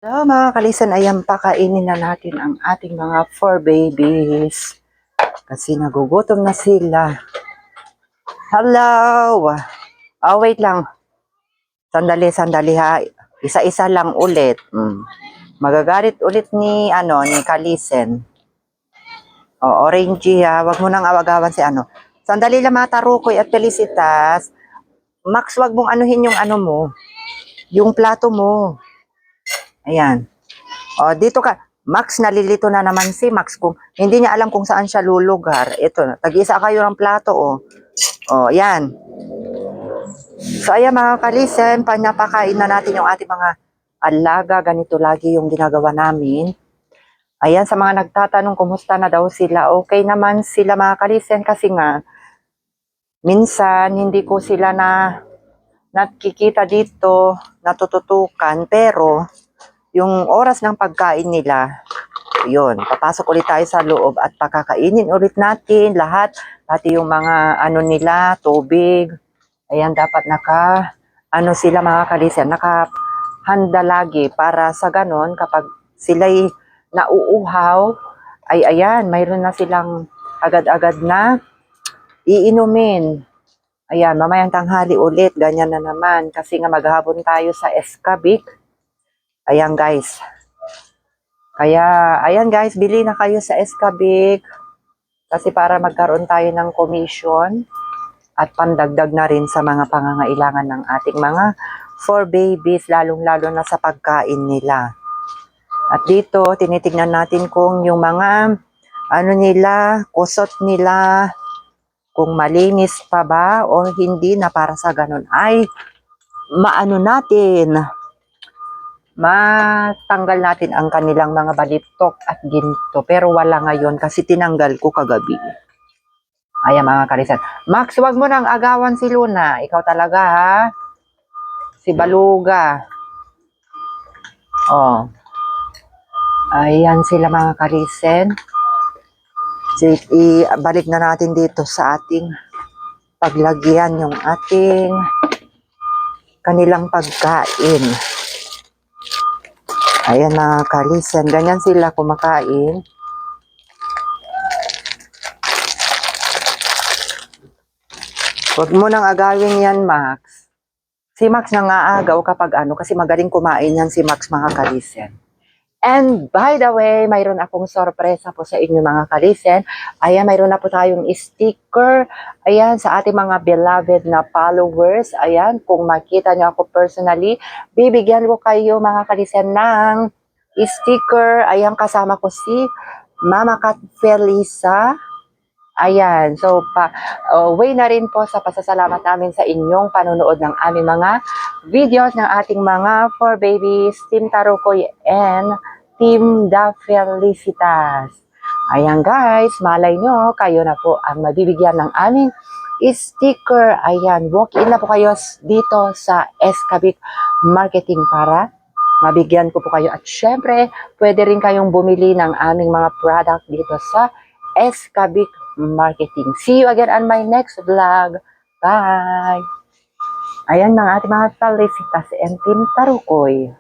Hello mga kalisan, ayan pakainin na natin ang ating mga 4 babies. Kasi nagugutom na sila. Hello! Wait lang. Sandali ha. Isa-isa lang ulit. Magagalit ulit ni Kalisen. Orangey ha. Wag mo nang awagawan si Sandali lang mga Tarukoy at Felicitas. Max, wag mong anuhin yung mo. Yung plato mo. Ayan. Dito ka. Max, nalilito na naman si Max kung hindi niya alam kung saan siya lulugar. Ito, tag-isa kayo ng plato, yan. So, ayan mga kalisen, panapakain na natin yung ating mga alaga. Ganito lagi yung ginagawa namin. Ayan, sa mga nagtatanong kumusta na daw sila. Okay naman sila mga kalisen kasi nga, minsan hindi ko sila nakikita dito, natututukan, pero yung oras ng pagkain nila, yun, papasok ulit tayo sa loob at pakakainin ulit natin lahat, pati yung mga nila, tubig. Ayan, dapat sila mga kalisen, nakahanda lagi para sa ganon, kapag sila'y nauuhaw, ay ayan, mayroon na silang agad-agad na iinumin. Ayan, mamayang tanghali ulit, ganyan na naman, kasi nga maghapon tayo sa Escabik. Ayan guys. Kaya, ayan guys, bili na kayo sa Escabik. Kasi para magkaroon tayo ng commission at pandagdag na rin sa mga pangangailangan ng ating mga 4 babies, lalong-lalo na sa pagkain nila. At dito, tinitignan natin kung yung mga nila, kusot nila, kung malinis pa ba o hindi, na para sa ganun ay matanggal natin ang kanilang mga balitok at ginto. Pero wala ngayon kasi tinanggal ko kagabi. Ayan mga kalisan. Max, wag mo nang agawan si Luna. Ikaw talaga ha. Si Baluga. Ayan sila mga kalisen. Ibalik na natin dito sa ating paglagyan yung ating kanilang pagkain. Ayan mga kalisen, ganyan sila kumakain. Huwag mo nang agawin yan, Max. Si Max nang aagaw kapag kasi magaling kumain yan si Max mga kalisen. And by the way, mayroon akong sorpresa po sa inyo mga kalisen. Ayan, mayroon na po tayong sticker. Ayan, sa ating mga beloved na followers. Ayan, kung makita nyo ako personally, bibigyan ko kayo mga kalisen ng sticker. Ayan, kasama ko si Mama Kat Felisa. Ayan, so way na rin po sa pasasalamat namin sa inyong panonood ng aming mga videos ng ating mga 4 babies, Team Tarukoy and Team Da Felicitas. Ayan guys, malay nyo, kayo na po ang mabibigyan ng aming sticker. Ayan, walk in na po kayo dito sa Escabik Marketing para mabigyan ko po kayo. At syempre, pwede rin kayong bumili ng aming mga product dito sa Escabik Marketing. See you again on my next vlog. Bye! Ayan mga ating mga Felicitas and Team Tarukoy.